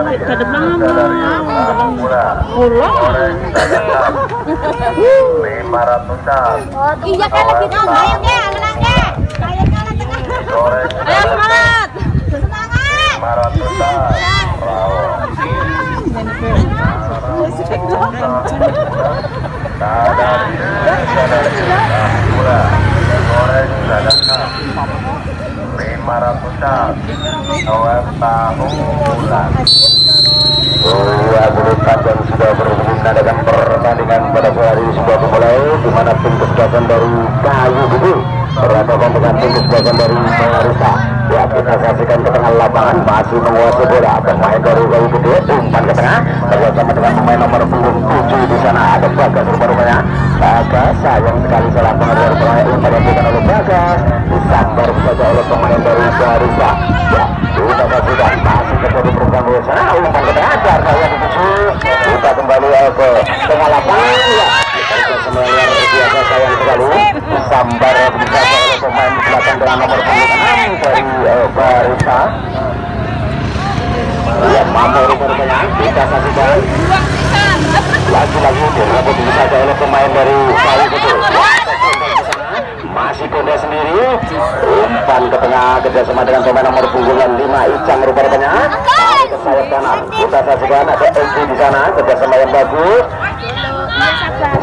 Iya kan lagi dong, ayo deh, menangnya. Ayo semangat. Semangat. Dan sudah berhubungan pertandingan pada sore hari sudah dimulai, di mana tim kesebelasan dari Kayu Gede berhadapan dengan tim kesebelasan dari Malarisa. Ya, kita saksikan ke tengah lapangan, masih menguasai bola pemain dari Kayu Gede, umpan ke tengah bersama dengan pemain nomor punggung 7 di sana ada Bagas rupanya. Bagas sayang sekali salah pengaruh pemain umpan yang diberikan oleh Bagas, disambar saja oleh pemain dari Malarisa. Ya, kita saksikan masih terjadi perubahan di sana, umpan ke tengah karena yang dituju. Kita kembali ke tengah lapangan. Ya, kita semua luar biasa sayang sekali disambar bisa oleh pemain di belakang dengan nomor punggung 6 dari Barisa. Ya, mampu rupanya kita saksikan lagi-lagi direbut bisa oleh pemain dari Kayu Gede. Masih Konda sendiri, umpan ke tengah kerjasama dengan pemain nomor punggung 5 Icang rupanya. Ke sayap kanan kita saksikan ada LG di sana, kerjasama yang bagus.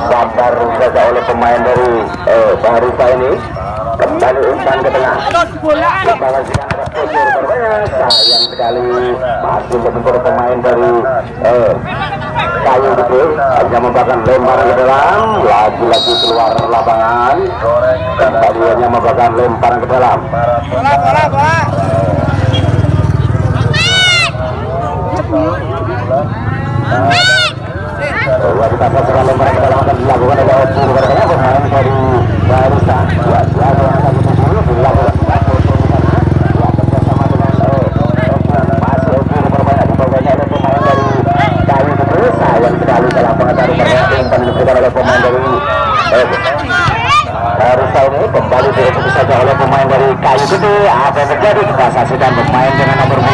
Sabar saja oleh pemain dari Barisa ini. Kembali umpan ke tengah. Kita saksikan ada Ojor rupanya. Sayang sekali masih berbentur pemain dari Kayu Gede, hanya memberikan lemparan ke dalam, lagi-lagi keluar lapangan. Kembali hanya memberikan lemparan ke dalam. Bola. Kita saksikan lemparan ke dalam akan dilakukan oleh Ojor rupanya, pemain dari Barisa. Lalu akan dituju dilakukan sekali salah pengacara umpan diberikan oleh pemain dari Barisa ini. Kembali direbut saja oleh pemain dari Kayu Gede. Apa yang terjadi? Kita saksikan pemain dengan nomor 14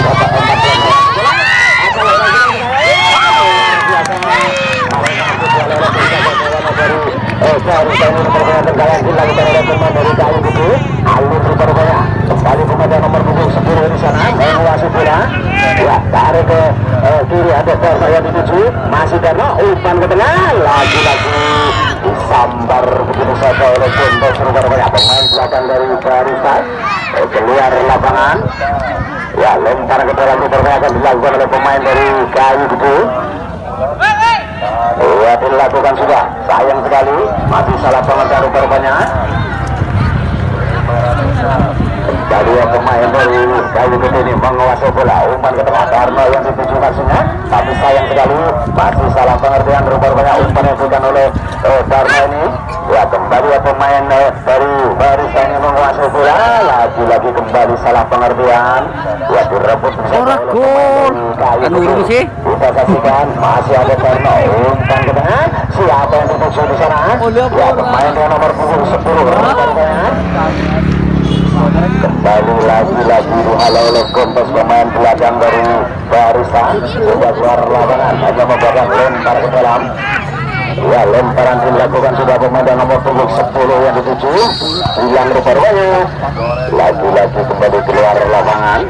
Barisa ini merupakan tendangan dilakukan oleh pemain dari Kayu Gede. Alun rupanya kembali pemain nomor punggung 10 di sana menguasai bola. Ya, tarik ke kiri ada Darno yang dituju, masih Darno umpan ke tengah, lagi-lagi disambar begitu saja oleh Gondos rupanya pemain belakang dari Barisa. Keluar lapangan. Ya, lemparan ke dalam rupanya akan dilakukan oleh pemain dari Kayu Gede. Ya, dilakukan sudah, sayang sekali masih salah pengacara rupanya. Kembali pemain dari Kayu Gede ini menguasai bola, umpan ke tengah Darno yang dituju maksudnya, tapi sayang sekali masih salah pengertian rupanya umpan yang diberikan oleh Darno ini. Ya, kembali pemain dari Barisa ini menguasai bola, lagi-lagi kembali salah pengertian. Ya, direbut oleh pemain Kayu Gede. Kita saksikan masih ada Darno, umpan ke tengah, siapa yang dituju di sana? Ya, pemain dengan nomor punggung 10 kembali lagi-lagi dihalau oleh Kompos pemain belakang dari Barisa. Sudah keluar lapangan, hanya memberikan lempar ke dalam. Ya, lemparan dilakukan sudah pemain dengan nomor punggung 10 yang dituju hilang rupanya. Lagi-lagi kembali keluar lapangan.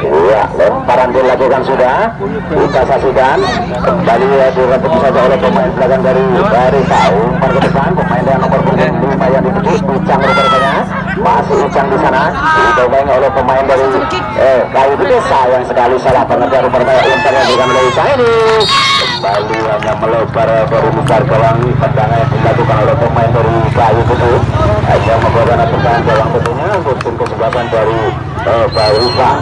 Ya, lemparan dilakukan sudah. Kita saksikan kembali direbut saja oleh pemain belakang dari Barisa. Umpan ke depan pemain dengan nomor punggung 5 yang dituju Icang rupanya. Masih Icang di sana. Didobain oleh pemain dari Kayu Gede. Sayang sekali salah pengertian rupanya umpan yang diberikan oleh Icang ini. Kembali hanya melebar dari besar gawang. Tendangan yang dilakukan oleh pemain dari Kayu Gede hanya memberikan tendangan gawang tentunya untuk tim kesebelasan dari Barisa.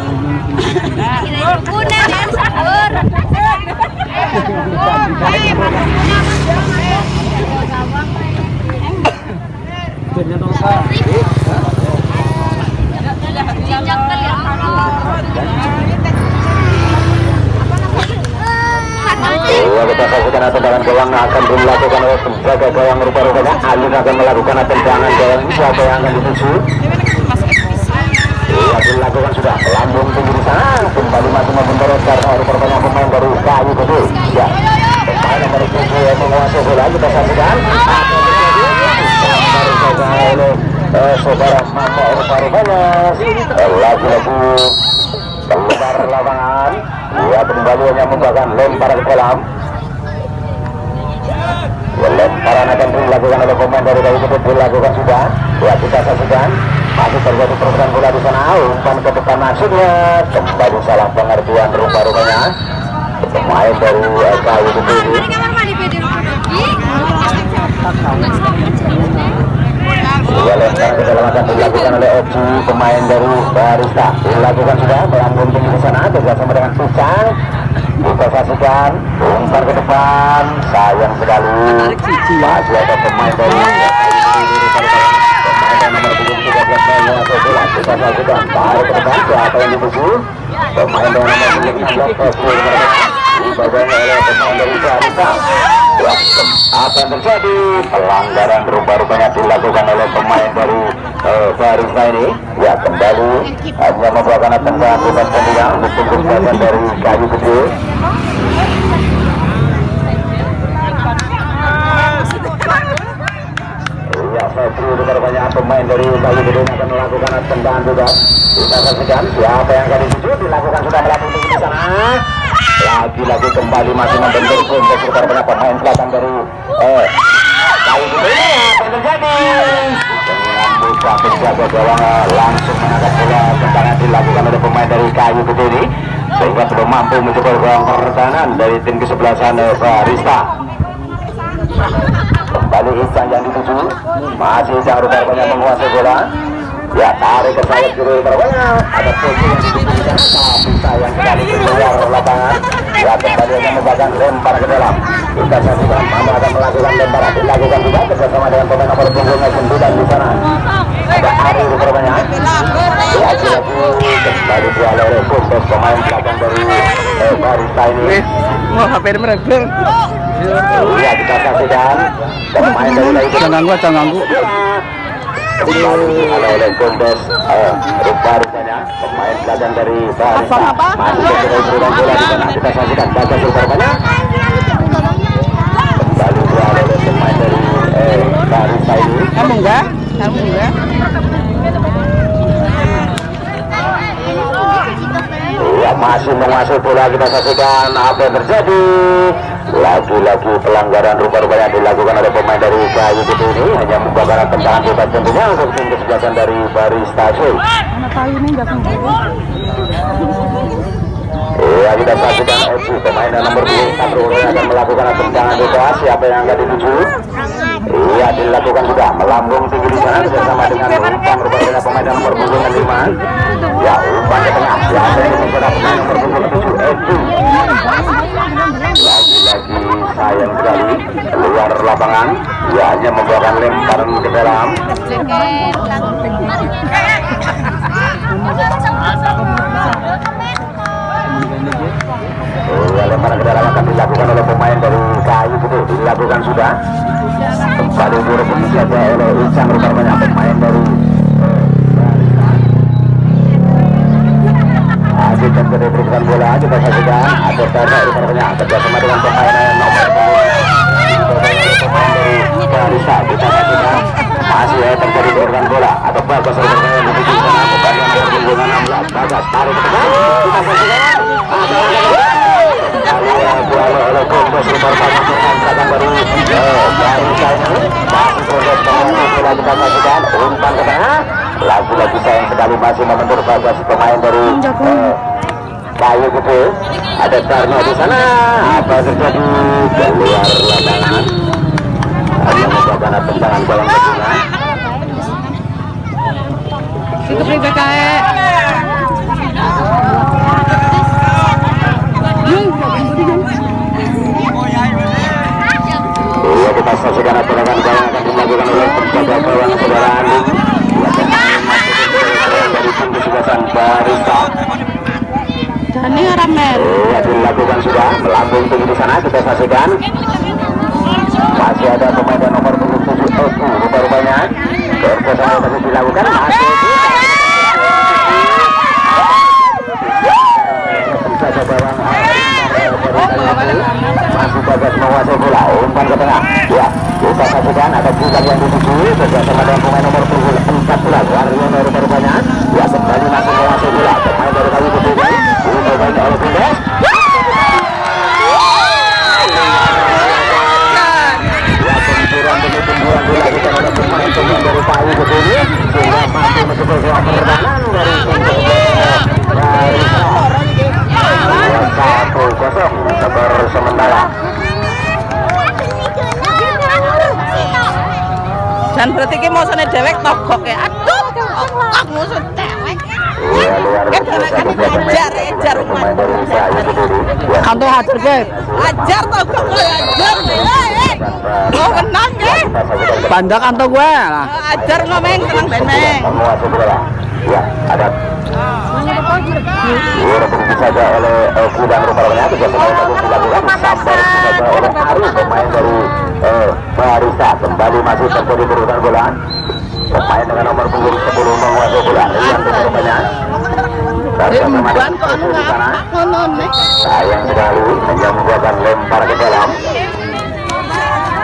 Kita saksikan tendangan gawang akan dilakukan oleh penjaga gawang rupanya. Alun akan melakukan tendangan gawang ini, siapa yang akan dituju? dilakukan sudah melambung tinggi di sana, kembali masih membentorot karena rupanya pemain dari Kayu Gede. Ya, pemain nomor 7 yang menguasai bola kita saksikan. Baru saja oleh saudara Mama rupanya lagi-lagi keluar lapangan. Ya, kembali hanya membuahkan lempar ke kolam. Lemparan akan dilakukan oleh pemain dari Kayu Gede, dilakukan sudah. Ya, kita saksikan masih terjadi pergerakan bola di sana, umpan ke depan maksudnya kembali salah pengertian rupanya pemain dari Kayu Gede ini. Ya, lempar ke dalam akan dilakukan oleh Oji, pemain dari Barista, dilakukan sudah melambung tinggi di sana bersama dengan Pucang. Kita saksikan umpan ke depan, sayang sekali masih ada pemain dari nomor punggung 13 menguasai bola. Kita saksikan tarik ke depan, siapa yang dituju? Pemain dengan nomor punggung 16 dibagian oleh pemain dari Barista. Ya, apa yang terjadi? Pelanggaran rupanya dilakukan oleh pemain dari Barista ini. Ya, kembali hanya membuahkan tendangan bebas tendang untuk bagian dari Kayu Gede. Ya, Febri rupanya pemain dari Kayu Gede akan melakukan tendangan bebas. Kita saksikan siapa yang akan dituju, dilakukan sudah melambung tinggi di sana. Lagi-lagi kembali masih membentur kompleks rupanya pemain belakang dari Kayu Gede. Apa yang terjadi? Dengan buka penjaga gawang langsung mengangkat bola, tendangan dilakukan oleh pemain dari Kayu Gede ini sehingga belum mampu mencoba gawang pertahanan dari tim kesebelasan Barista. Kembali Ihsan yang dituju, masih Ihsan rupanya menguasai bola. Ya, tarik ke sayap kiri rupanya ada posisi yang dituju di sana, tapi sayang sekali keluar lapangan. Ya, kembali hanya membagikan lempar ke dalam. Kita saksikan Mama akan melakukan lempar, dilakukan juga bersama dengan pemain nomor punggungnya 9 di sana. Ada Ari rupanya. Ya, lagi kembali dialih oleh Kumpes, pemain belakang dari Barista ini. Mau HP merebeng. Ya, kita saksikan pemain dari Kayu Gede. Jangan ganggu. Kembali dialih oleh Kumpes, rupanya pemain belakang dari Barista. Masih bergerak bola di sana. Kita saksikan Bagas rupanya. Kembali dialih oleh pemain dari Barista ini. Kamu enggak? Ya, masih menguasai bola. Kita saksikan apa yang terjadi. Lagi-lagi pelanggaran rupanya dilakukan oleh pemain dari Kayu Gede ini, hanya membawa tendangan bebas tentunya untuk tim kesebelasan dari Barista. Ya, kita saksikan Oji, pemain nomor 4 akan melakukan tendangan bebas. Siapa yang akan dituju? Iya, dilakukan juga melambung tinggi di sana bersama dengan umpan rupanya pemain nomor punggung 5. Ya, umpan ke tengah. Siapa yang dituju? Pemain nomor punggung 7 Oji. Lagi-lagi sayang sekali keluar lapangan. Ya, hanya membawakan lemparan ke dalam. Ya, lemparan ke dalam akan dilakukan oleh pemain dari Kayu Gede. Dilakukan sudah. Kembali direbut saja oleh Ihsan rupanya pemain dari Aziz dan berikan bola. Kita saksikan ada Tarna rupanya kerjasama dengan pemain nomor pemain dari Barista. Kita saksikan masih terjadi berikan bola. Ada Bagas rupanya yang dituju sana pemain nomor punggung 16. Bagas tarik ke depan. Kita saksikan oleh Kumpes rupanya pemain belakang dari Barista ini. Masih proses bola kita saksikan umpan ke tengah. Lagi-lagi sayang sekali masih membentur Bagas pemain dari Kayu Gede. Ada Tarno di sana. Apa terjadi? Keluar lapangan. Hanya membawa tendangan gawang kedua. Itu pribadi kayak. Iya, kita saksikan tendangan gawang akan dilakukan oleh penjaga gawang saudara Andi. Dari tim kesebelasan Barista. Ini ramen. Ya, dilakukan sudah melambung tinggi di sana. Kita saksikan masih ada pemain nomor 7 rupanya kerjasama masih dilakukan masih sementara. Dan berarti ki mosone dewek togok ya. Aduh, togok musuh dewek. Ya, luar biasa. Ajar Pemain dari Kayu Kediri. Ya, Kanto hajar ke. Ajar togok gue ajar. Oh menang ke. Panda kanto gue lah. Ajar ngomeng tenang beneng. semua segera. Ya, ada direbut saja oleh Kudang rupanya kerjasama yang bagus dilakukan sampai saja oleh Ari pemain dari Barista kembali masih terjadi perubahan bola. Pemain dengan nomor punggung 10 menguasai bola. Rian rupanya di sana. Sayang sekali hanya membuatkan lempar ke dalam.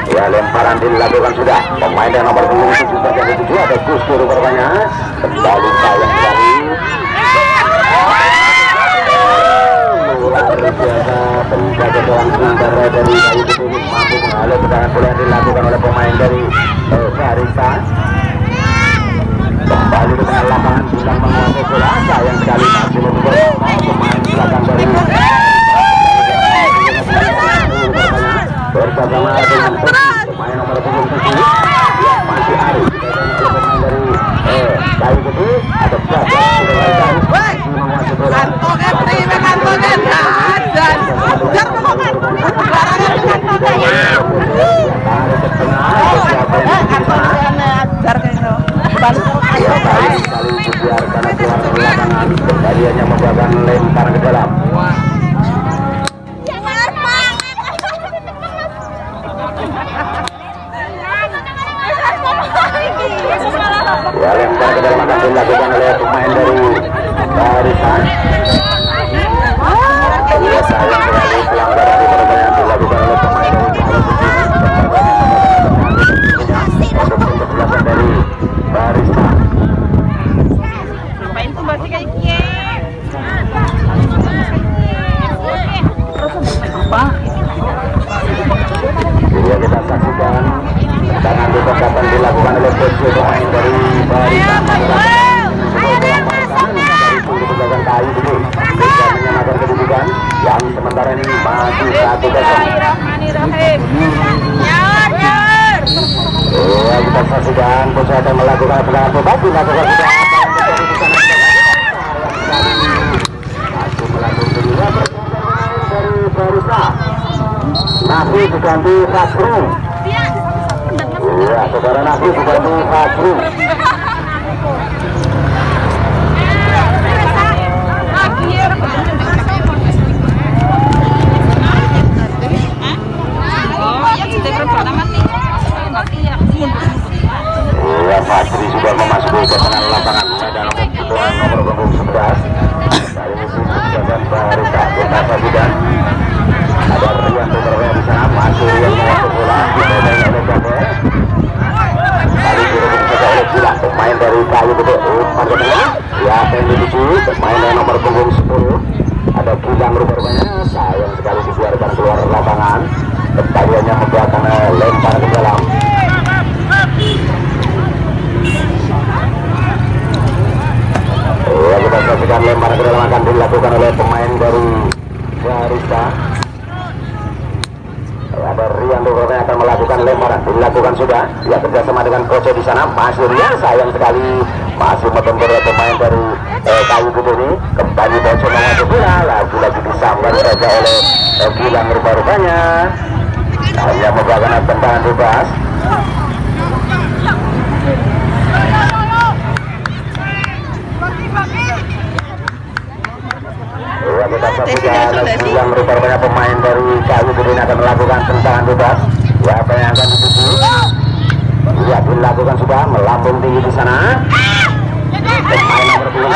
Ya, lemparan dilakukan sudah. Pemain dengan nomor punggung 7 terjadi 7 ada Gusti rupanya kembali sayang sekali. Luar biasa penjaga gawang sementara dari Kayu Kediri mampu menghalau serangan bola yang dilakukan oleh pemain dari Barista. Kembali ke tengah lapangan bukan menguasai bola, sayang sekali masih membuat pemain belakang dari bersama dengan pemain nomor punggung 7 masih Ari pemain dari Kayu Kediri ada Bapak Kanto ke prime kanto ke dan ajar ngomong. Barangan kanto ke ya. Ajar ke itu. kali dibiarkan keluar ke lapangan kembali hanya membuatkan lempar ke dalam. Ya, lempar ke dalam akan dilakukan oleh pemain dari Barista. Ya, sayang sekali pelanggaran yang dilakukan oleh pemain dari untuk belakang dari Barista. Main tuh masih kayak kie. Apa? Jadi kita saksikan tendangan bebas akan dilakukan oleh pemain dari Barista. Dari Kayu dulu bisa menyamakan kedudukan yang sementara ini masih 1-0. Ya, kita saksikan Coach akan melakukan tendangan bebas dilakukan sudah masih melakukan dua dari Barista. Nafi diganti Fajrul. Ya, saudara Nafi diganti Fajrul. Ya, Fajri sudah memasuki ke tengah lapangan dalam kebutuhan nomor punggung 11 dari musim dan Barista. Kita saksikan ada Rian Tumerwe di sana, masih Rian menguasai bola dipegang oleh Gabe. Kali dirubung saja oleh Gila, pemain dari Kayu Kediri umpan ke tengah. Ya, yang dituju pemain dari nomor punggung 10 ada Gilang rupanya, sayang sekali dibiarkan keluar lapangan. Kembali hanya membuatkan lempar ke dalam. Ya, kita saksikan lempar ke dalam akan dilakukan oleh pemain dari Barista. Ada Rian rupanya akan melakukan lemparan, dilakukan sudah. Ya, kerjasama dengan Koco di sana, masih Rian, sayang sekali masih membentur pemain dari Kayu Kediri. Kembali Koco menguasai bola, lagi-lagi disambar saja oleh Gilang rupanya. Hanya membuatkan tendangan bebas. Ya, kita saksikan yang rupanya pemain dari Kayu Kediri akan melakukan tendangan bebas. Ya, apa yang akan dituju? Ya, dilakukan sudah, melambung tinggi di sana. Pemain nomor 2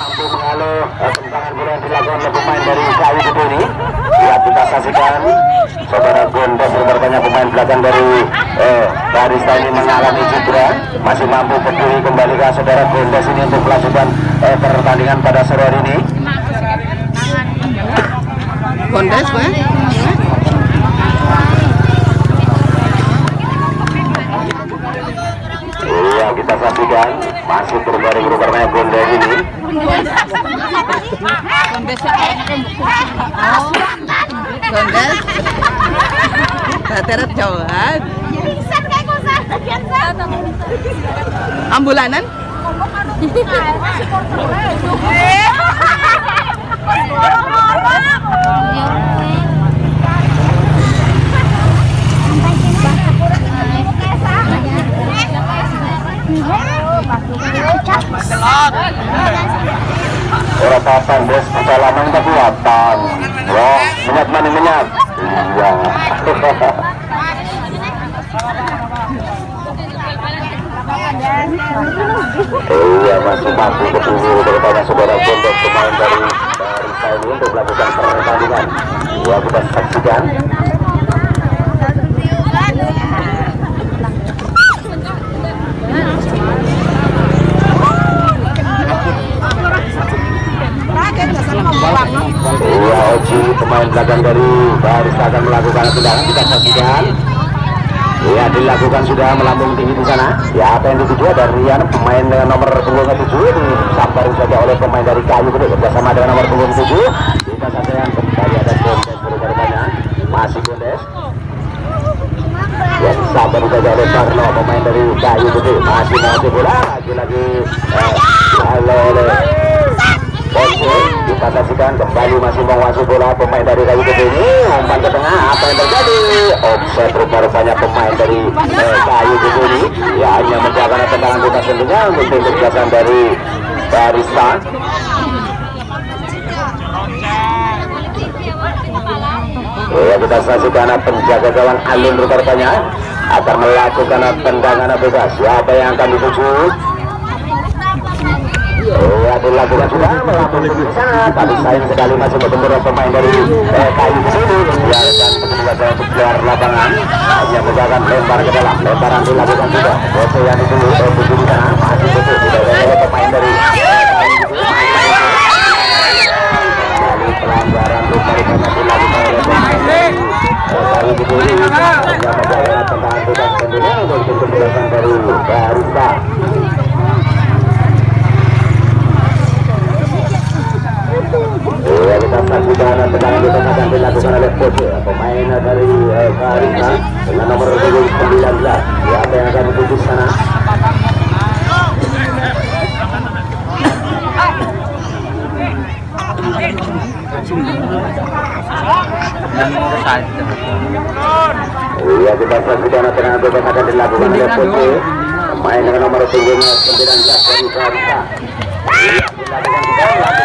mampu menghalau tendangan bola yang dilakukan oleh pemain dari Kayu Kediri. Ya, kita saksikan saudara Gondes rupanya pemain belakang dari Barista ini mengalami cedera, masih mampu berdiri kembali ke saudara Gondes ini untuk melanjutkan pertandingan pada sore hari ini. Gondes gue. Iya, kita saksikan masih berbaring rupanya Gondes ini. Gondes. Dateret jauhan. Ambulanan? Orang papan des perjalanan ke buatan. Wah, minyak mana minyak? Iya. Iya, masih mampu ketemu terutama saudara pondok pemain dari saya ini untuk melakukan pertandingan. Ya, kita saksikan. Iya, Oji pemain belakang dari Baris akan melakukan tendangan, kita saksikan. Ya, dilakukan sudah melambung tinggi di sana. Ya, apa yang dituju dari Rian, pemain dengan nomor punggung 7 disambarin saja oleh pemain dari Kayu Gede bersama dengan nomor punggung 7. Kita saksikan kembali ada Gondes berubah-ubahnya, masih Gondes. Ya, disambarin saja oleh Sarno, pemain dari Kayu Gede masih bola lagi oleh Oke, kita saksikan kembali masih menguasai bola pemain dari Kayu Gede ini, umpan ke tengah, apa yang terjadi? Offside rupa-rupanya pemain dari Kayu Gede ini. Ya, hanya menjaga tendangan bebas tentunya untuk tim kebiasaan dari Barista. Ya, kita saksikan penjaga gawang Alun rupa-rupanya akan melakukan tendangan bebas. Siapa yang akan dituju? Ya, dilakukan sudah melambung di sana, tapi sayang sekali masih bertemu pemain dari Kayu Gede biarkan petugas untuk keluar lapangan, hanya menjaga lempar ke dalam, lemparan dilakukan juga. Oke, yang itu tuju di sana masih betul tidak ada pemain dari pelanggaran rupanya dilakukan oleh pemain dari Kayu Gede ini, hanya menjaga tendangan bebas tentunya untuk kejelasan dari Barista. Ya, kita saksikan tendangan bebas akan dilakukan oleh Poce, pemain dari Barista dengan nomor 19. Ya, apa yang akan dituju sana? Ya, kita saksikan tendangan bebas akan dilakukan oleh Poce, pemain dengan nomor 19 dari Barista. Dilakukan juga.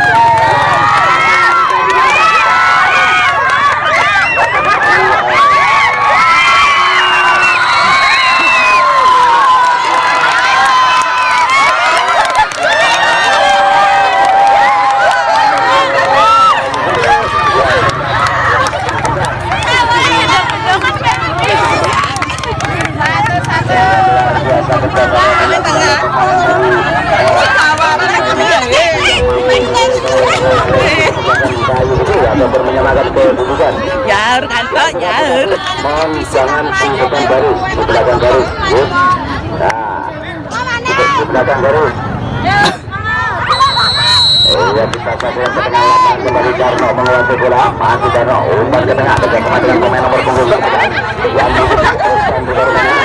Jaur kantor, jaur. Mohon jangan tinggalkan baris di belakang garis. Nah, di belakang garis. Ya, kita saksikan ke tengah lapangan kembali Darno menguasai bola, masih Darno umpan ke tengah bersama dengan pemain nomor punggung 9 yang teruskan di barunya.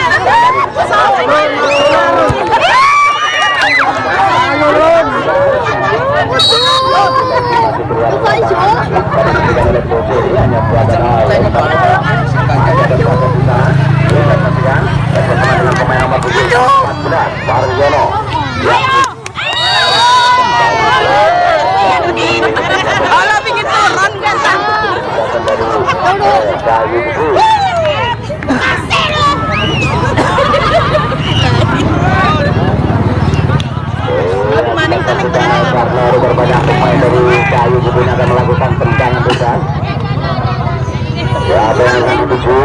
Kalau bikin turun kan? Karena berbanyak pemain dari Kayu Gede akan melakukan tendangan bebas. Ya, apa yang akan dituju?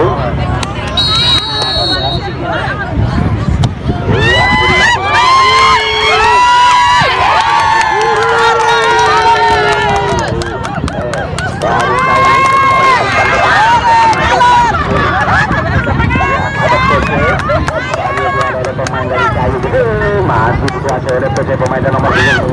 Pemain dari Kayu Gede masih dikuasai oleh pemain nomor 19.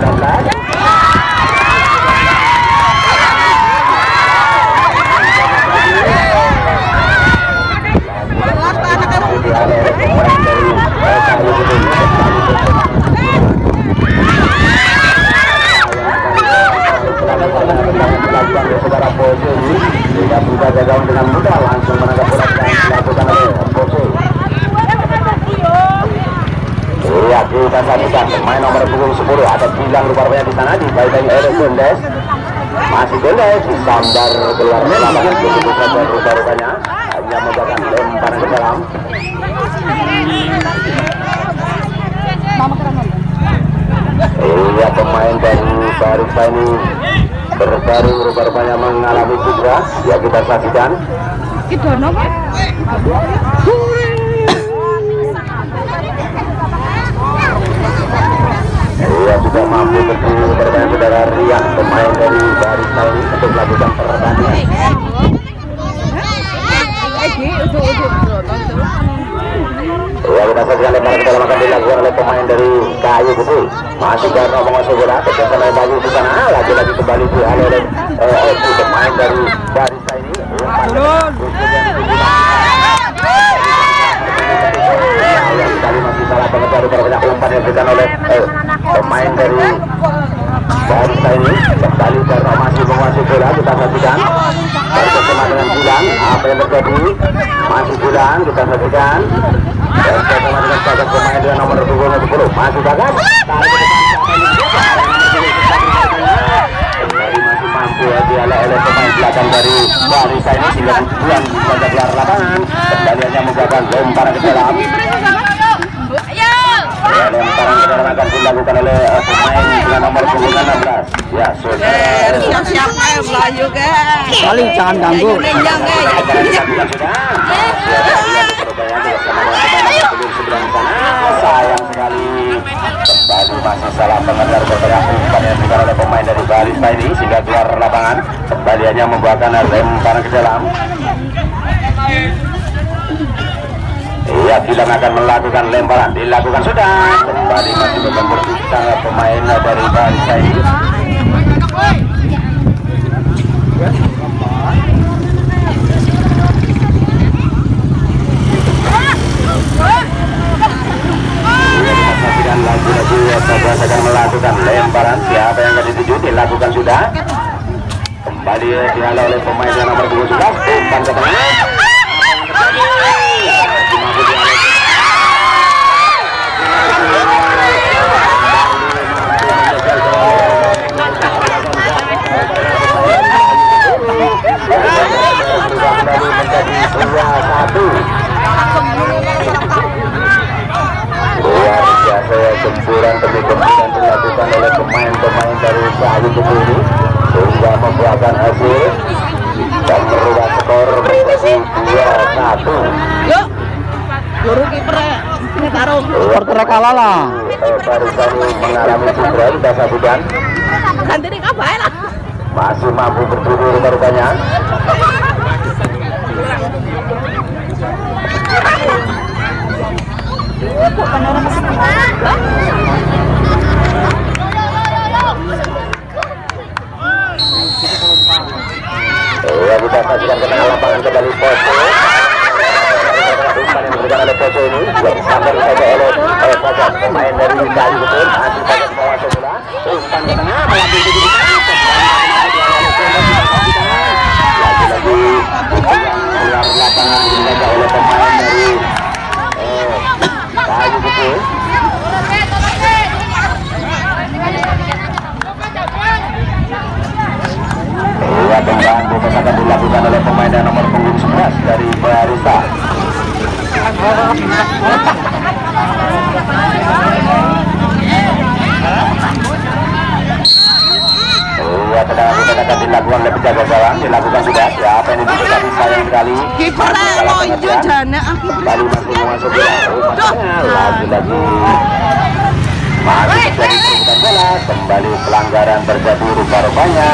baik oleh Gondes. Masih Gondes disambar keluar lapangan begitu saja rupa-rupanya hanya membuahkan lemparan ke dalam. Iya, pemain dari Barista ini terbaru rupa-rupanya mengalami cedera. Ya, kita saksikan. Kidono Pak. Ia sudah mampu berdiri bermain saudara Rian, pemain dari Barista ini untuk melakukan pertandingan. Ya, kita saksikan lemparan ke dalam akan dilakukan oleh pemain dari Kayu Putih. Masih Garno menguasai bola, kecepatan oleh Bayu di sana. Lagi-lagi kembali dialih oleh pemain dari Barista ini. Kali masih salah pengejar banyak umpan yang diberikan oleh pemain dari Barista ini. Kembali Garno masih menguasai bola, kita saksikan. Bersama dengan Bulan, apa yang terjadi? Masih Bulan, kita saksikan. Dan bersama dengan Bagas pemain dengan nomor 10 masih Bagas. Kembali masih mampu dialih oleh pemain belakang dari Barista ini sehingga Bulan bisa keluar lapangan. Kembaliannya menggunakan lemparan ke dalam. Lemparan ke dalam akan dilakukan oleh pemain dengan nomor 16. Ya, sudah. Siapa yang melayu ke? Kali jangan ganggu. Sayang sekali kembali masih salah pengejar beberapa umpan yang diberikan oleh pemain dari Barista ini sehingga keluar lapangan. Kembali hanya membuahkan lemparan ke dalam. Iya, Gilang akan melakukan lemparan, dilakukan sudah. Kembali masih bertempur sangat pemain dari Barista ini. Lagi-lagi Bagas akan melakukan lemparan. Siapa yang akan dituju dilakukan sudah. Kembali dialih oleh pemain yang nomor 12. Umpan ke tengah. Menjadi 2-1. Luar biasa gempuran demi gempuran dilakukan oleh pemain-pemain dari Kayu Putih ini sehingga membuahkan hasil dan merubah skor menjadi 2-1. Yuk. Guru kiper taruh. Porter kalah lah. Barista ini mengalami cedera, kita saksikan. Ganti nih kabar lah. Masih mampu berdiri rupa-rupanya. Ya, kita saksikan ke tengah lapangan kembali Poso. Umpan yang diberikan oleh Poso ini juga disambar saja oleh Bagas pemain dari Kayu Putih. Masih Bagas bawa bola. Umpan ke tengah melambai di lagi-lagi keluar lapangan dijaga oleh pemain dari Kayu Putih. Ya, tendangan bebas akan dilakukan oleh pemain yang nomor punggung 11 dari Barista. Ya, tendangan bebas akan dilakukan oleh penjaga gawang, dilakukan sudah. Ya, apa yang diberikan sayang sekali. Kipernya lonjo jana. Kembali masih masuk bola. Lagi-lagi masih terjadi perebutan bola. Kembali pelanggaran terjadi rupa-rupanya.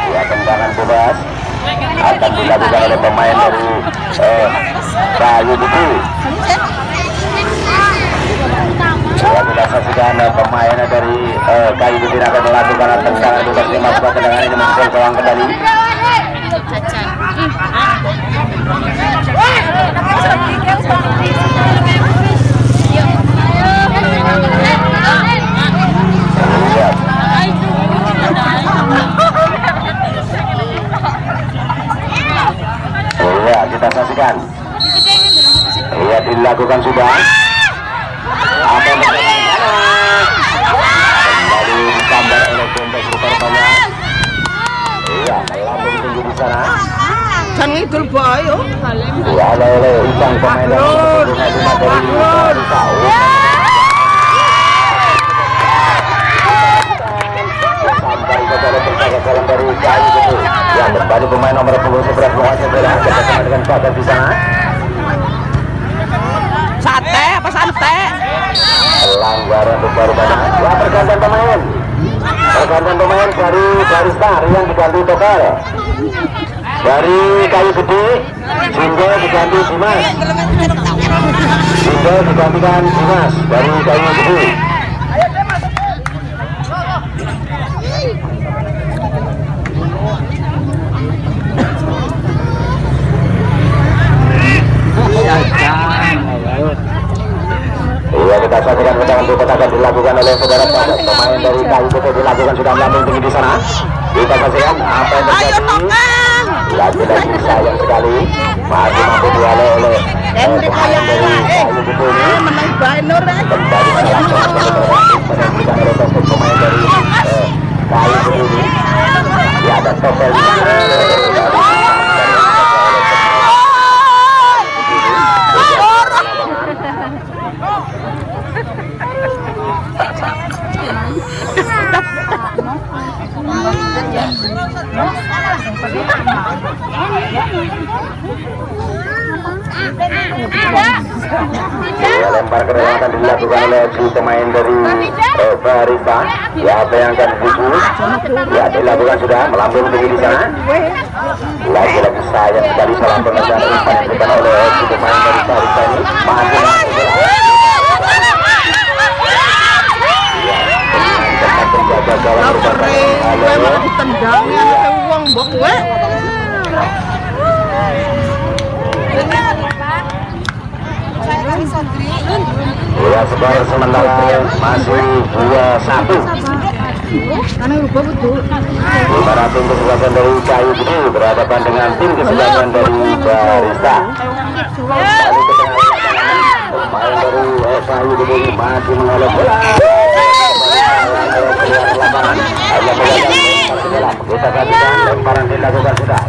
Ya, tendangan bebas akan dilakukan oleh pemain dari Kayu Putih. Ya, kita saksikan pemain dari Kayu Putih akan melakukan tendangan bebas 5 tendangan ini menjadi gawang kembali. Ya, kita saksikan. Ya, dilakukan sudah. Apa yang ngidul bae yo. oleh Isang pemain dari sampai kepada percakapan dari Kayu Gede. Ya, kembali pemain nomor 10 seberat luasnya bersama dengan Fajar di sana. Sate apa santai? Pelanggaran baru pada ya, pergantian pemain dari Barista yang diganti Total, dari Kayu Gede Jindo diganti Dimas, Jindo digantikan Dimas dari Kayu Gede. Iya, kita saksikan pertandingan itu akan dilakukan oleh saudara pemain dari Kayu Gede dilakukan sudah melambung tinggi di sana. Kita saksikan apa yang terjadi. Lagi-lagi sayang sekali masih mampu dialih oleh pemain dari Kayu Gede ini. Menang bae Nur. Kembali melakukan menentukan oleh pemain dari Kayu Gede ini. Ya, ada Topel lempar ke dalam akan dilakukan oleh si pemain dari Barista. Ya, apa yang akan dituju? Ya, dilakukan sudah melambung tinggi di sana. Lagi-lagi sayang sekali salah pengejaran yang dilakukan oleh si pemain dari Barista ini. Masih penjaga gawang merupakan ditendangnya uang mbok kowe. ya, skor sementara masih 2-1. Dimana tim kesebelasan dari Kayu Gede berhadapan dengan tim kesebelasan dari Barista. Lalu ke tengah pemain dari Kayu Gede masih menolak bola. Kita kasihkan lemparan dilakukan sudah.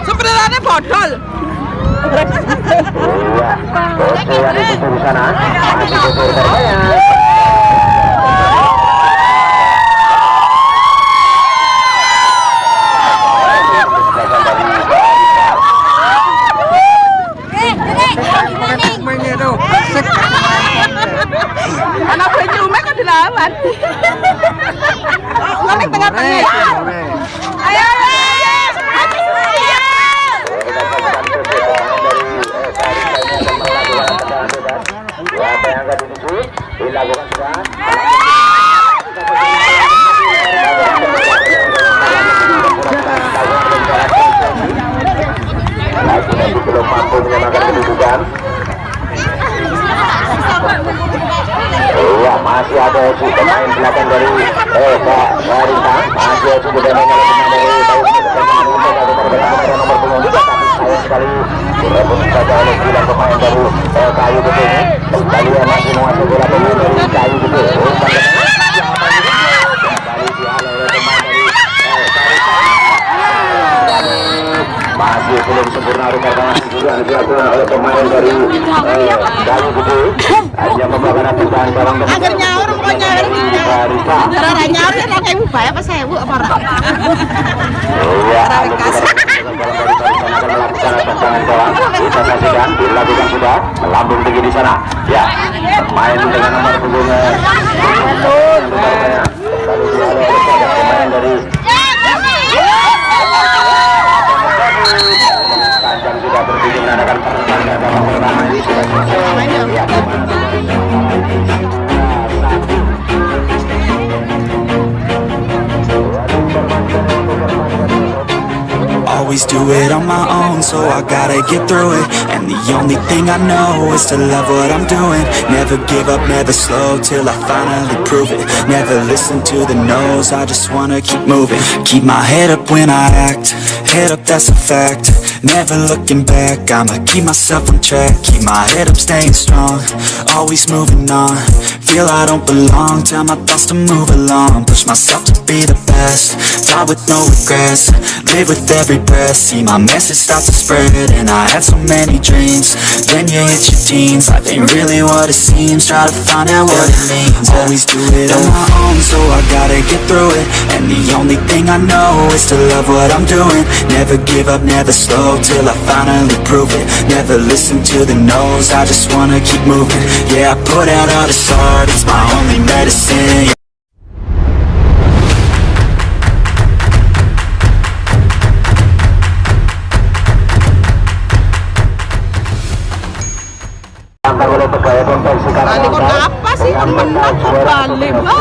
Sebenarnya bodol. Anak banyu rumah kan dilawan. Nanti tengah-tengah. Ayo, apa yang akan dituju dilakukan sudah. Lagi belum mampu menyamakan kedudukan. Iya, masih ada si pemain belakang dari Barista, masih ada juga pemain dari nomor punggung 3, tapi sayang sekali direbut saja oleh 9 pemain dari Kayu Gede ini. Kembali masih menguasai bola pemain dari Kayu Gede. Masih belum sempurna rekaman yang dilakukan oleh pemain dari Kayu Gede. Hanya membawa tujuan barang akhirnya orang pokoknya Barista. cara nyaur ya pakai ibu bayar apa saya bu apa orang? Iya, melakukan tendangan gawang. Kita saksikan dilakukan sudah melambung tinggi di sana. Ya, main dengan nomor punggung pemain dari panjang sudah berpikir mengadakan pertandingan pertama ini sudah selesai. always do it on my own, so I gotta get through it. And the only thing I know is to love what I'm doing. Never give up, never slow, till I finally prove it. Never listen to the no's, I just wanna keep moving. Keep my head up when I act, head up, that's a fact. Never looking back, I'ma keep myself on track. Keep my head up, staying strong, always moving on. Feel I don't belong, tell my thoughts to move along. Push myself to be the best, die with no regrets. Live with every breath, see my message start to spread. And I had so many dreams, then you hit your teens. Life ain't really what it seems, try to find out what it means. Always do it on my own, so I gotta get through it. And the only thing I know is to love what I'm doing. Never give up, never slow, till I finally prove it. Never listen to the no's, I just wanna keep moving. Yeah, I put out all this art, it's my only medicine. Bali kon apa sih? Kon menang kok Bali, Mbak.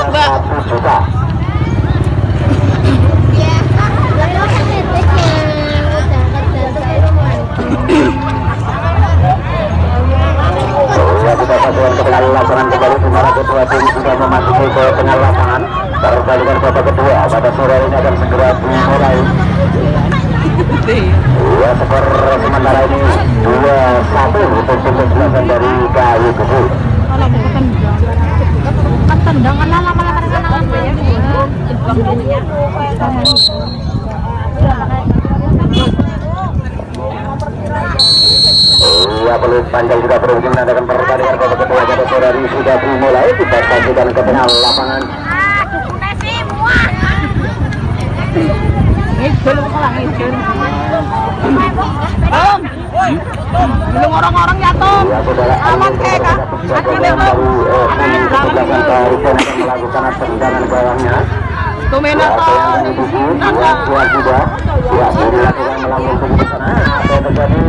Kita paduan ke tengah lapangan kembali, di mana kedua tim sudah memasuki ke tengah lapangan. Pertandingan babak kedua pada sore ini akan segera dimulai. Ya, skor sementara ini 2-1 untuk tim kesebelasan dari Kayu Kubu. Tendangan lama-lama Ya, peluit panjang juga berhubung menandakan pertandingan babak kedua pada sore hari sudah dimulai. Kita saksikan ke tengah lapangan. Belum orang-orang jatuh. Ya, saudara, Aman kayak Kak. Akhirnya baru melakukan tendangan gawangnya. Tumena Apa yang menduduki dua juga. Ya, dilakukan melambung ke sana. Apa yang terjadi?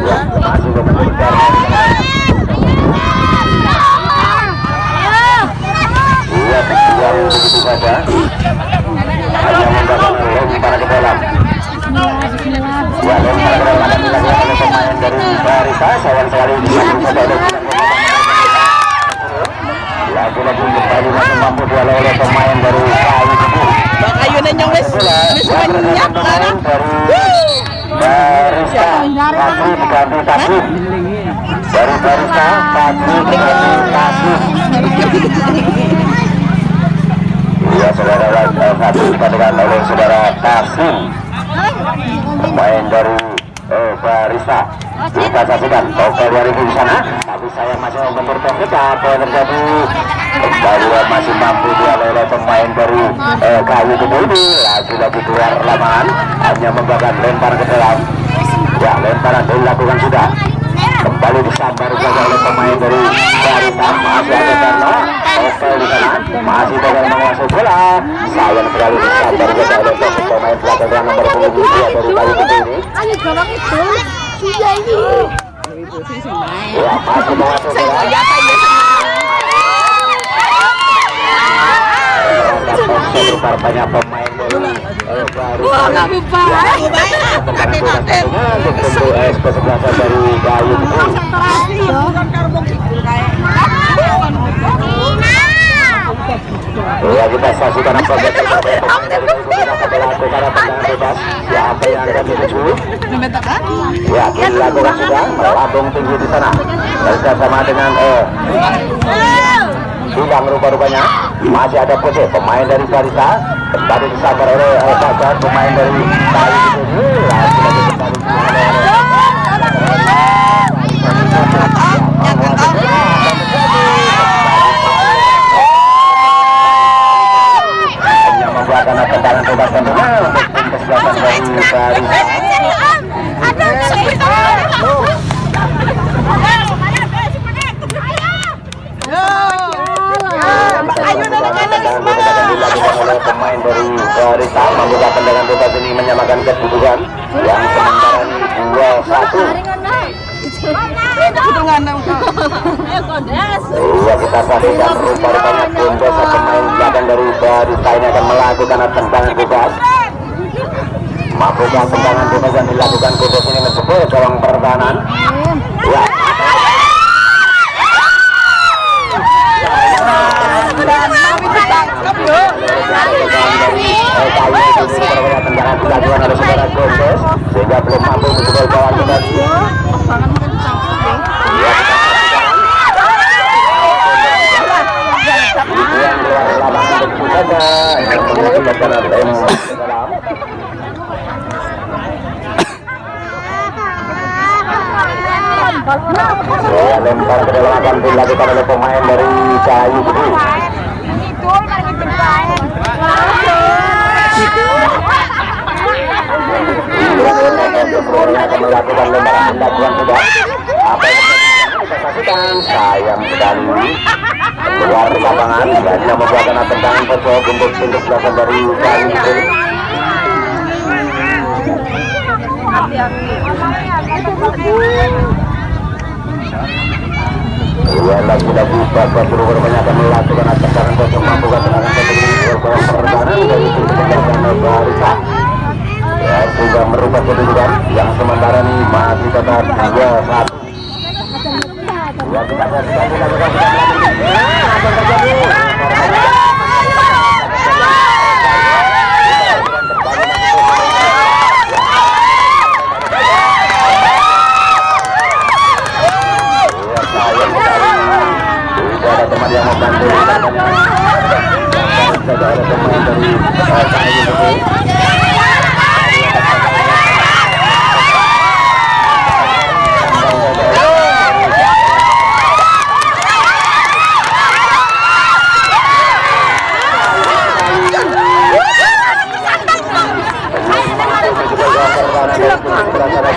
Ya, masih berbicara. Ya, yang begitu saja. Hanya menggunakan lempar ke dalam. Ya, lempar ke dalam akan dilakukan oleh pemain dari Barisa. Sayang sekali disambung saja oleh lagi-lagi kembali masih mampu dialog oleh pemain dari Kayu Kubu. Bang Ayu nenyong wis menyap lah. Barisa Kasih diganti Kasih. Dari Barisa Kasih diganti Kasih. Ya, saudara, satu dikatakan oleh saudara Kasih, pemain dari Barisa. Kita saksikan Tokyo dari di sana, tapi saya masih membentur teknik. Apa yang terjadi? Kembali masih mampu dialog oleh pemain dari Kayu Kubu ini. Lagi-lagi keluar lapangan, hanya memberikan lempar ke dalam. Ya, lemparan dilakukan sudah. Kembali disambar saja oleh pemain dari Barisa. Masih ada Karno. Oke, di sana masih gagal menguasai bola. Sayang sekali disambar saja oleh pemain belakang nomor 22 dari Kayu Kubu ini. Ya, masih menguasai bola. Sebesar banyak pemain dari Barisa. Tentu kesebelasan dari Kayu Kubu. Ya, kita saksikan apa yang terjadi. Melakukan tendangan bebas. Ya, apa yang akan dituju? Ya, dilakukan sudah. Melambung tinggi di sana. Bersama dengan hilang rupa-rupanya. Masih ada pose pemain dari Barisa. Kembali disambar oleh Fajar, pemain dari Kayu Kubu. Lagi-lagi kembali karena tendangan bebas tentunya untuk tim kesebelasan dari Barisa. Dilakukan oleh pemain dari Barisa, membuka tendangan bebas ini menyamakan kedudukan yang sementara 2-1. Iya, kita saksikan rupa-rupanya Bondosa, pemain belakang dari Barisa ini akan melakukan tendangan bebas. Mampukah tendangan bebas yang dilakukan Kudus ini menjebol gawang pertahanan? Ya. Tendangan dilakukan oleh saudara Kudus sehingga belum mampu menjebol gawang bebas. Lempar ke dalam akan dilakukan oleh pemain dari Kayu Gede. Melakukan lemparan lakukan sudah. Apa yang kita saksikan? Sayang sekali. Keluar lapangan, hanya membuatkan tendangan pojok untuk pintu belakang dari Kayu Gede. Ya, lagi-lagi Bapak Guru berbanyakan melakukan tendangan pojok mampukan tendangan pojok pertahanan dari pintu belakang Barisa. Ya, sudah merubah kedudukan yang sementara ini masih tetap 2-1. Ya, kita teman yang membantu saja ada teman dari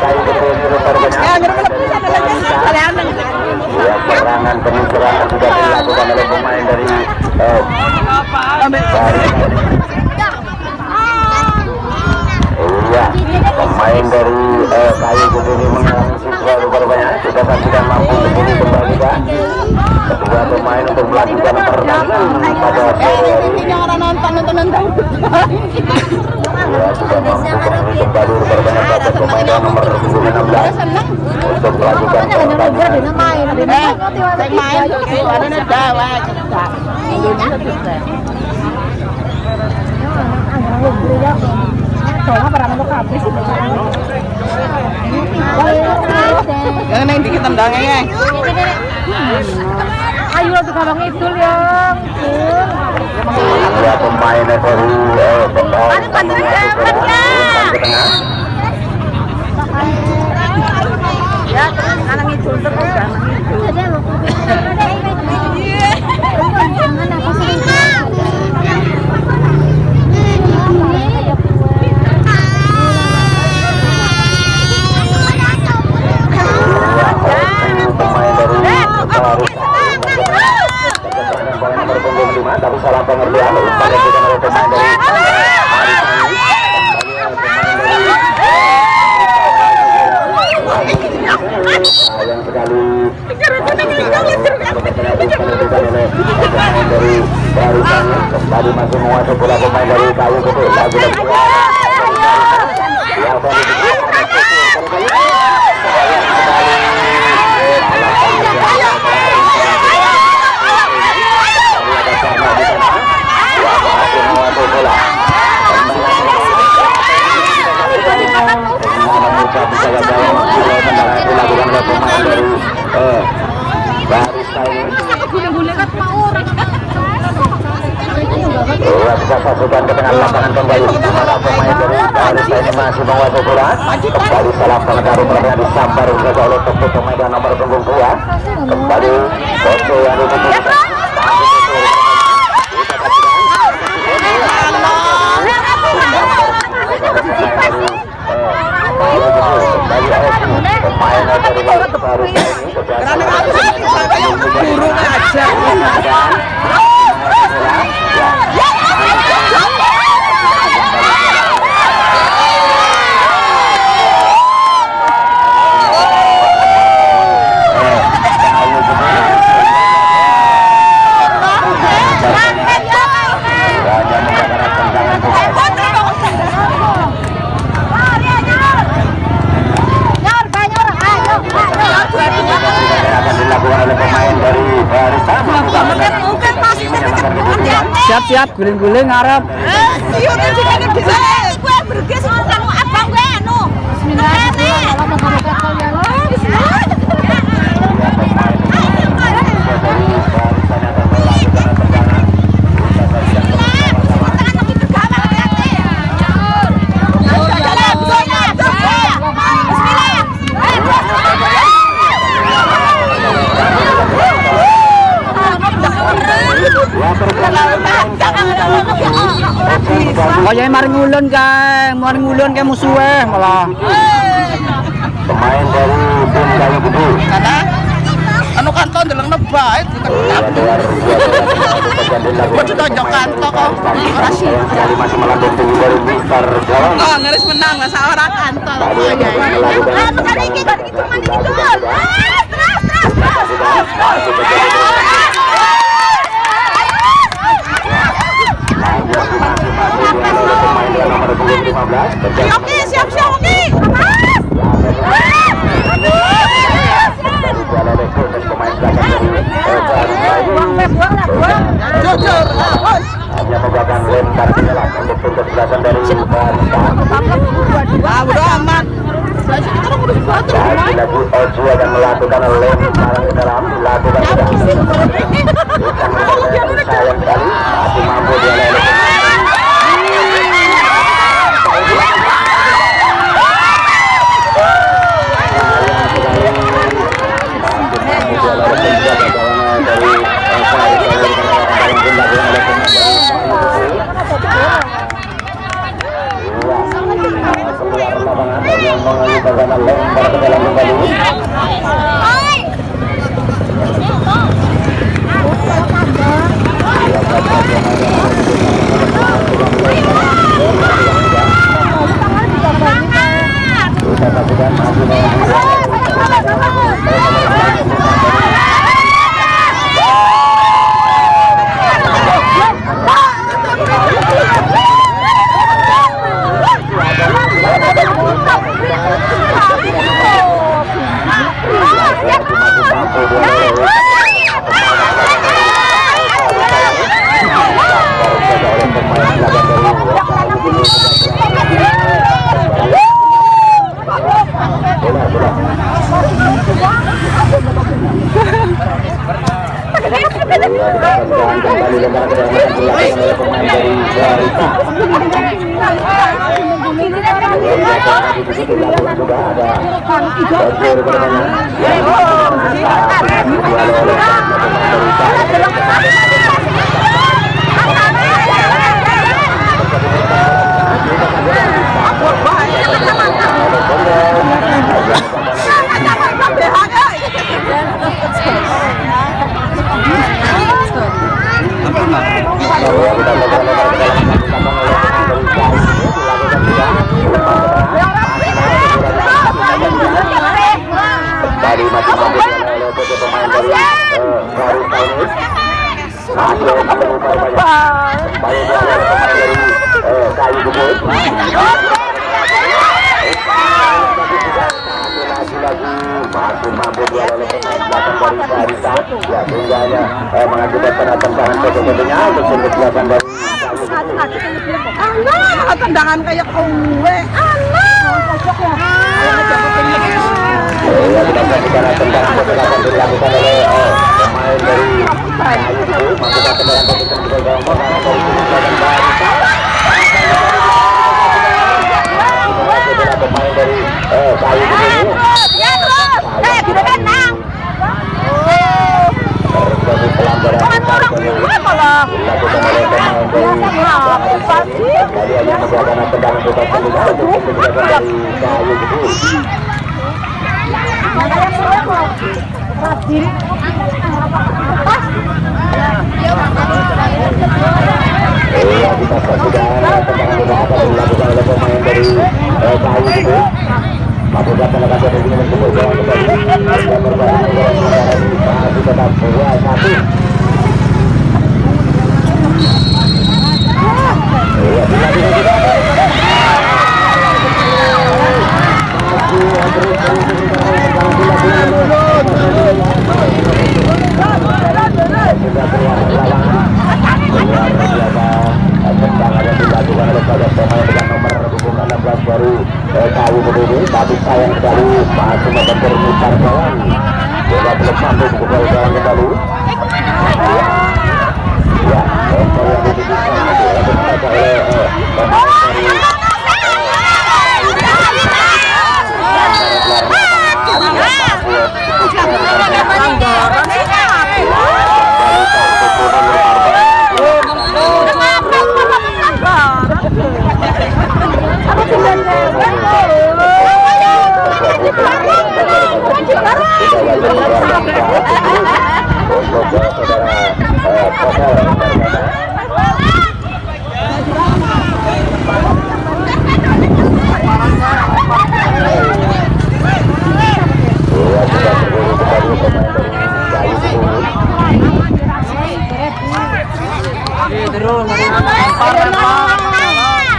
Kayu Gede. Serangan demi serangan sudah dilakukan oleh pemain dari iya, pemain dari Kayu Gede ini mengalami siswa rupanya sudah tidak mampu berbunyi kembali kan. Kedua pemain untuk melanjutkan pertandingan pada sore hari ini. Ya, sudah mampu berbunyi kembali rupanya pada pemain nomor 16 untuk melanjutkan pertandingan. Yang ini dikit tendangnya. Ayo tuh kalau ngidul ya. Ya, pemain dari Ya, terus anak ngidul terus kan. tapi salah pengertian umpan yang diberikan oleh pemain dari sayang sekali dari Barisan kembali masih menguasai bola pemain dari Kayu Gede lagi-lagi dilakukan oleh pemain dari Barista ini. Ya, bisa saksikan ke tengah lapangan kembali di mana pemain dari Barista ini masih menguasai bola. Kembali salah pengendara bola disambar oleh pemain dan nomor punggung 2. Kembali Boso yang dibutuhkan. Pemain dari Barista ini Burung aja. siap guling-guling ngarep. Siutnya juga nih bisa. Gue berges kamu abang gue anu. Kaya maring ulun kae musuhe malah. Pemain dari tim Kayu Gede. Karena anu kanto ndeleng nebait buat ditonjok kanto kok ora sih. Kali masih melandung tinggi dari Mister Jalan. Oh, ngeris menang masa ora kanto. Kali ini cuma gitu. Oke, siap-siap oke. Jujur. Hanya menggunakan lempar penyelam untuk kesebelasan dari Bodo amat. lagi Oju akan melakukan lemparan ke dalam, dilakukan ke dalam. Sayang sekali, masih mampu dia leleh. Yang mengalihkan lempar ke dalam kembali. Tadi masih mampu oleh pemain dari Baru Taunis. Masih Kayu Gede. Masih mampu dia oleh pemain belakang dari Barita. Ya, sehingga mengakibatkan tendangan satu-satunya untuk kesebelasan dari Allah, tendangan kayak kowe. Ya, kita saksikan tendangan kesebelasan dilakukan oleh pemain dari Kayu Gede. Masukkan tendangan kesebelasan dari Barita. Pemain dari Kayu Gede. Ya terus. Kita menang. Terjadi pelanggaran dilakukan oleh pemain dari tadi hanya menggunakan tendangan bebas untuk kesebelasan dari Kayu Gede. Ya, kita saksikan tendangan bebas dilakukan oleh pemain dari Kayu Gede. Masukkan tendangan dari dengan kebobolan kembali. Dan berbalik masih tetap 2-1. Ya, kita ini, tapi sayang sekali masih dapat berputar kawan. Bola belum sampai ke gol kawan kembali. Ya, bola yang dibuka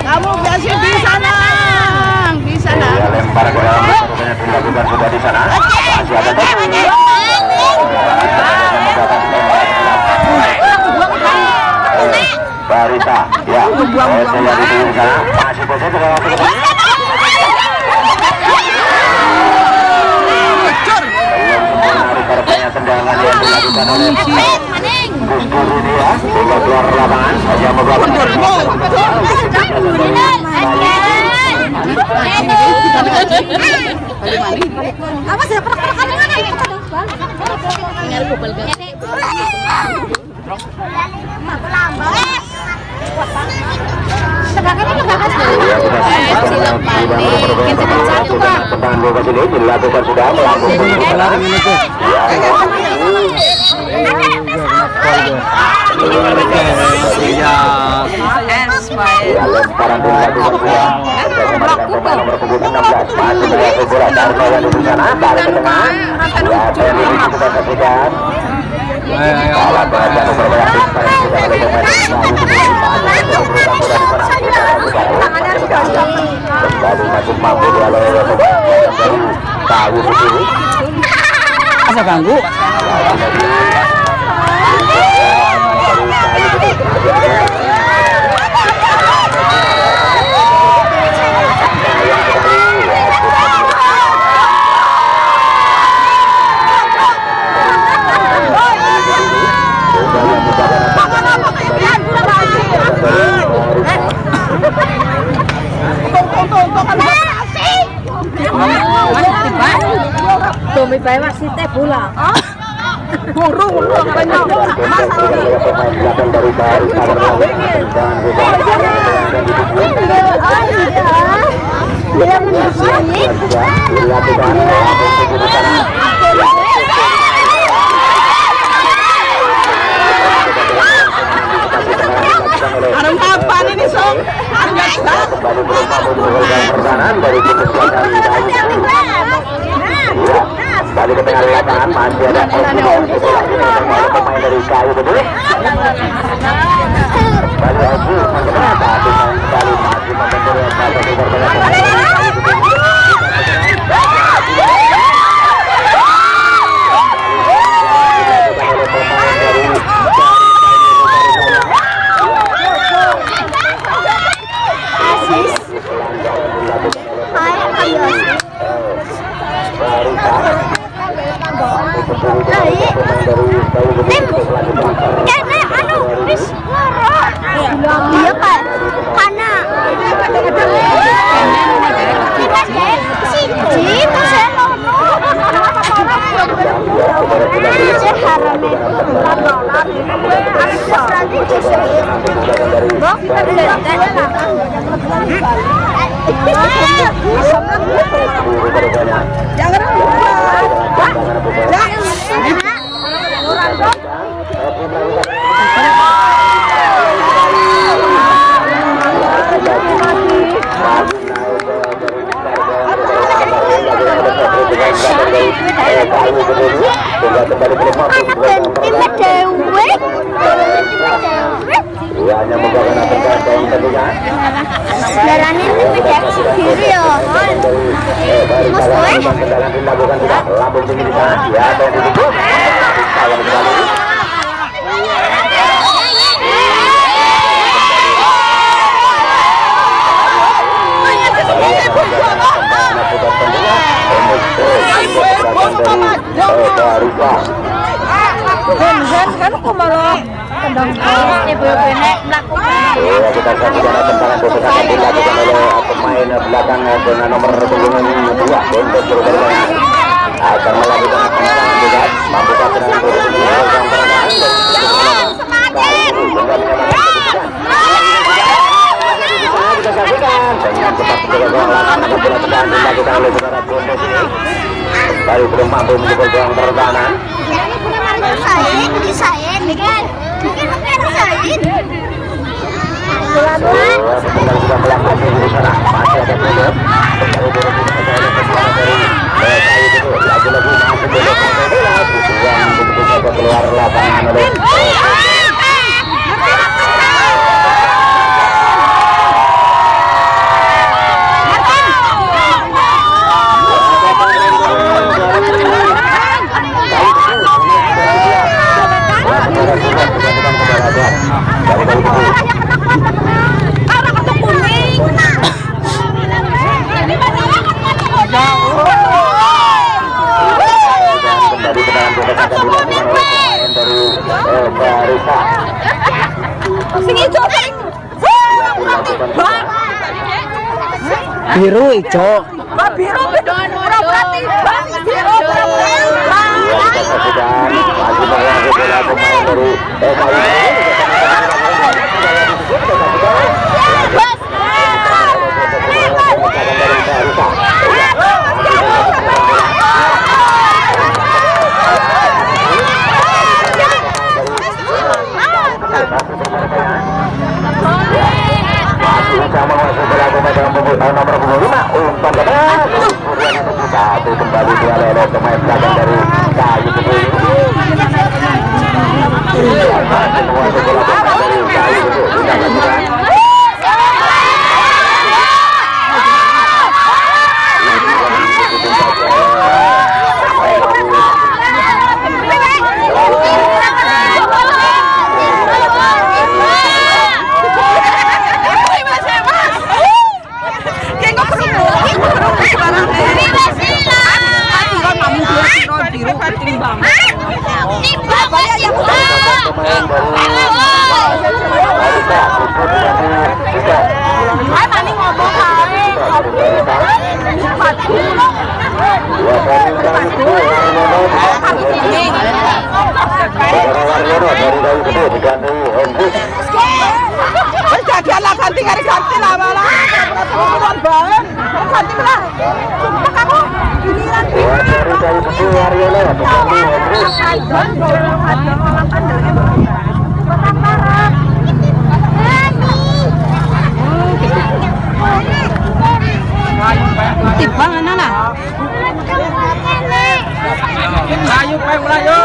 Kamu biasa di sana, di sana. lempar ke dalam dilakukan sudah di sana. Masih ada Barita, ya. Masih posisi tendangan yang dilakukan oleh Gus Dur ini ya, hingga keluar lapangan hanya beberapa apa sih dilakukan sudah lemparan dilakukan sudah berkumpul 16 masih berhasil bola Darto yang di sana balik ke tengah ya yang ini kita saksikan alat pengajar berbanyak bintang yang sudah ada kembali masuk mampu dialog tahu betul Asa ganggu. Tumit bae masih teh bola. Burung katanya. Arung kapan ini Song? Pertahanan dari balik ke tengah lapangan masih ada pemain dari Kayu betul. Balik Oji tapi sekali masih Iya Pak, karena hanya menggunakan atas daun tadinya. darahnya itu beda sendiri ya. Mas gue Tendangan dilakukan sudah lambung tinggi di sana. Ya, ada yang ditutup. Sayang sekali. Barisa. Kan kemarin Ibu-ibu nek melakukan Ya, kita saksikan tendangan putusan yang dilakukan oleh pemain belakang dengan nomor punggung 2 untuk bergabung akan melakukan tendangan juga mampukah dengan posisi yang terangkan kita saksikan dengan cepat bergabung akan tendangan dilakukan oleh saudara Bondes ini dari belum mampu menjebol gawang pertahanan. Sedang sudah melakukan di sana masih ada bodoh kembali dorong dari kayu itu lagi-lagi masih bodoh yang begitu saja keluar lapangan oleh biru hijau. Sama masuk bola pemain pembukaan nomor 5 umpan satu kembali dialih oleh pemain belakang dari Kayu Gede. Masih masuk bola pemain dari Kayu Gede. ganti lah malah bukan banget ganti lah sumpah kamu giliran timbang anak lah kayu melayu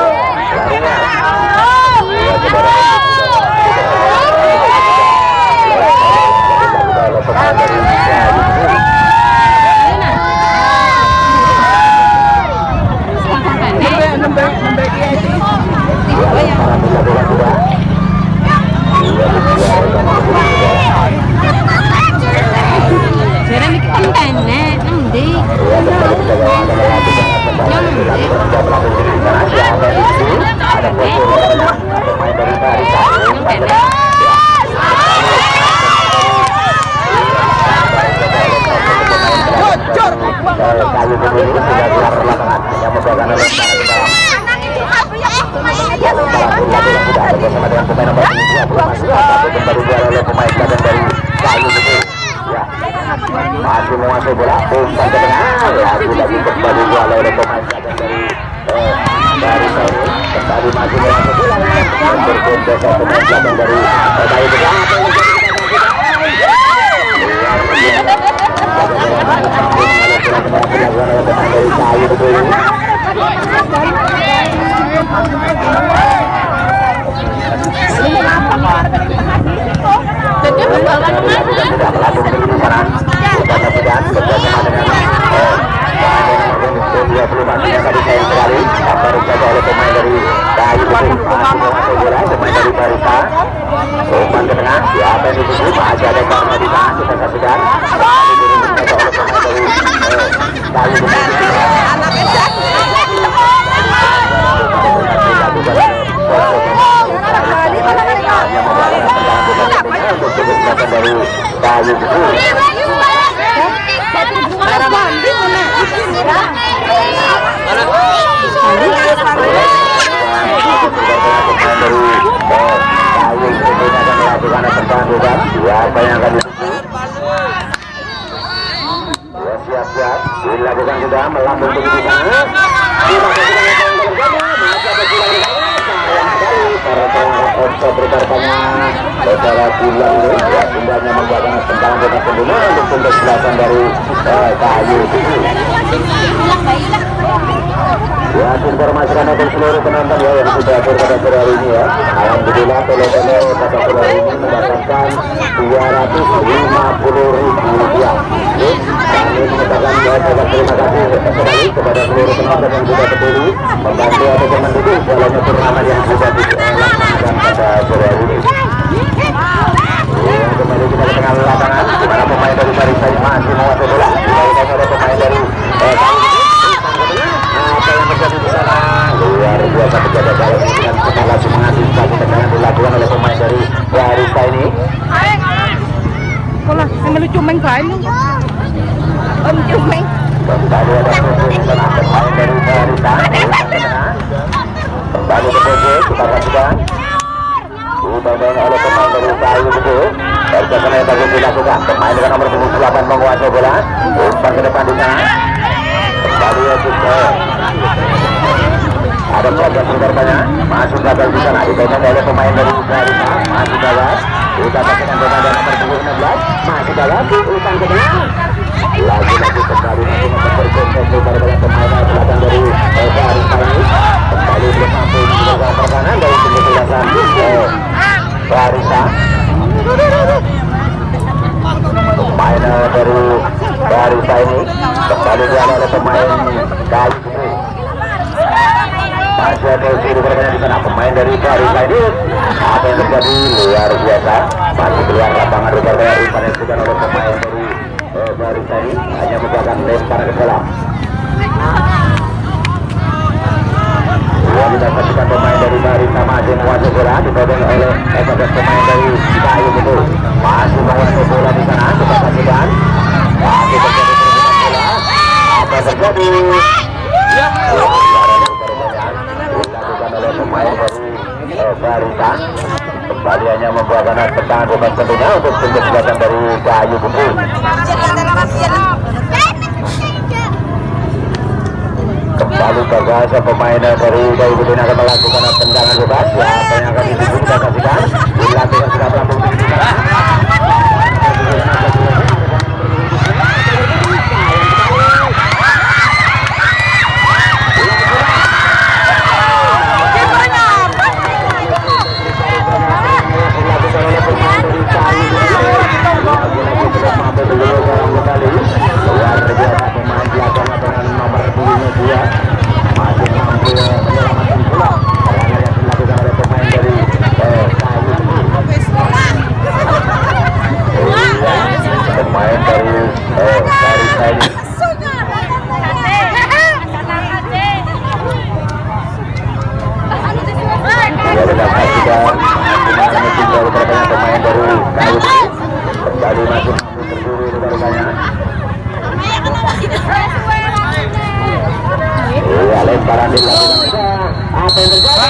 masih menguasai bola umpan ke tengah lagi kembali bola oleh pemain dari Saudi kembali masih menguasai bola berkontak pemain belakang dari dilakukan? Siapa yang akan dituju? Ya, siap-siap dilakukan sudah melambung ke sana. Saudara Bulan ini ya jumlahnya membuatkan tendangan bebas pembunuhan untuk tuntas belasan dari kayu ya, informasikan untuk seluruh penonton ya yang sudah hadir pada sore hari ini ya. Alhamdulillah tele-tele pada sore hari ini mendapatkan Rp250.000. Kami mengucapkan banyak terima kasih sekali kepada seluruh penonton yang sudah peduli membantu atau mendukung jalannya turnamen yang sudah dilaksanakan pada sore hari ini. Kembali kita ke tengah lapangan, di mana pemain dari Barisa masih menguasai bola. Kita ada pemain dari apa yang terjadi di sana? Luar biasa penjaga gawang dengan segala mengantisipasi tendangan dilakukan oleh pemain dari Barisa ini. Cô là em mới chụp anh phải luôn. Chụp anh. Kembali ada pemain dari Barisa. Kembali ke pojok, kita saksikan. Dibangun oleh pemain dari kayu betul. Pergerakan yang bagus dilakukan. Pemain dengan nomor 28 menguasai bola. Umpan ke depan di sana. Kembali juga. Ada proses bertanya. Masuk gagal di sana. Dibangun oleh pemain dari Barisa. Masuk gagal. Kita saksikan pemain dari nomor 16. Masuk gagal. Umpan ke depan. Lagi-lagi kembali masih berkontak kepada pemain belakang dari Barisa ini. Kembali belum mampu menjaga pertahanan dari penjelasan Barisa. Pemain dari Barisa ini kembali dialih oleh pemain kayu putih. Masih ada uji diperkirakan di sana pemain dari Barisa ini. Apa yang terjadi luar biasa. Masih keluar lapangan diperkirakan umpan yang diberikan oleh pemain dari Barisa ini hanya membuatkan lempar ke dalam. Kita saksikan pemain dari Barisa masih menguasai bola dipegang oleh pemain dari kayu betul masih menguasai bola di sana. Kita saksikan masih terjadi pergerakan bola. Apa terjadi? Dilakukan oleh pemain dari Barisa. Kembali hanya membuatkan tendangan bebas tentunya untuk tunjuk datang dari kayu betul. Kembali gagal pemain dari kayu putih akan melakukan tendangan bebas. Siapa yang akan dituju kita saksikan. Dilakukan sudah melambung tinggi di sana. Kembali masuk berdiri di barikanya. Iya, lemparan dilakukan. Apa yang terjadi?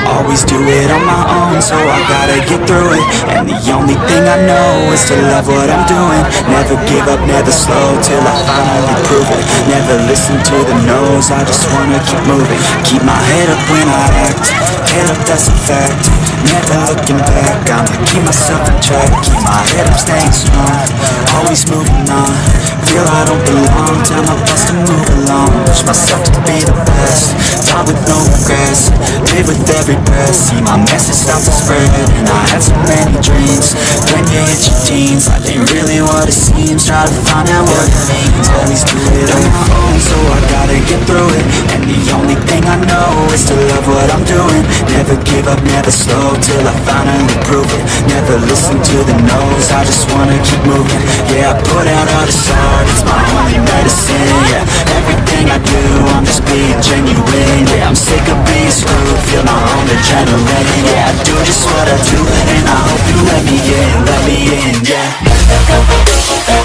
Always do it on my own, so I gotta get through it. And the only thing I know is to love what I'm doing. Never give up, never slow, till I finally prove it. Never listen to the no's, I just wanna keep moving. Keep my head up when I act, head up, that's a fact. Never looking back, I'ma keep myself in track. Keep my head up, staying strong, always moving on. Feel I don't belong, tell my best to move along. Push myself to be the best, time with no regrets. Live with every breath, see my message start to spread. And I had so many dreams, when you hit your teens, life ain't really what it seems. Try to find out what it means, always do it on my own, so I gotta get through it. And the only thing I know is to love what I'm doing. Never give up, never slow, till I finally prove it. Never listen to the no's, I just wanna keep moving. Yeah, I put out all this art, it's my only medicine. Yeah, everything everything I do, I'm just being genuine. Yeah, I'm sick of being screwed, feel my own adrenaline. Yeah, I do just what I do, and I hope you let me in, yeah.